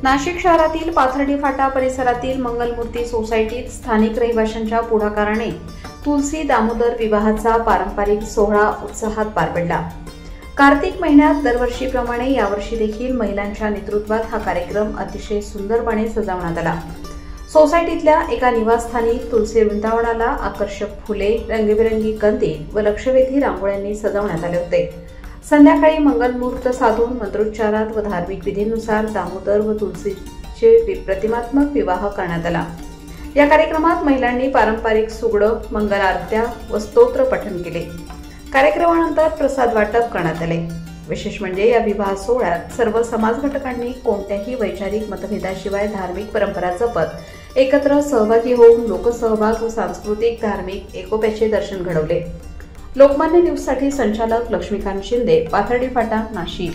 नाशिक शहरातील पाथर्डी फाटा परिसरातील मंगलमूर्ती सोसायटीत स्थानिक रहिवाशांच्या पुढाकाराने तुलसी दामोदर विवाहाचा पारंपरिक सोहळा उत्साहात पार पडला। कार्तिक महिन्यात दरवर्षीप्रमाणे यावर्षी देखील महिलांच्या नेतृत्वात हा कार्यक्रम अतिशय सुंदरपणे सजवण्यात आला। सोसायटीतल्या एका निवासस्थानी तुलसी वृंदावनाला आकर्षक फुले, रंगीबेरंगी कंदील व लक्षवेधी रांगोळ्यांनी सजवण्यात आले होते। संध्याकाळी मंगलमुहूर्त साधून मंत्रोच्चारात व धार्मिक विधीनुसार दामोदर व तुलसीचे प्रतिमात्मक विवाह करण्यात आला। या कार्यक्रमात महिलांनी पारंपरिक सुगडं, मंगल आरत्या व स्तोत्र पठण केले। कार्यक्रमानंतर प्रसाद वाटप करण्यात आले। विशेष म्हणजे या विवाह सोहळ्यात सर्व समाज घटकांनी कोणत्याही वैचारिक मतभेदाशिवाय धार्मिक परंपरा जपत एकत्र सहभागी होऊन लोकसहभाग व सांस्कृतिक धार्मिक एकोप्याचे दर्शन घडवले। लोकमान्य न्यूजसाठी संचालक लक्ष्मीकांत शिंदे, पाथर्डी फाटा, नाशिक।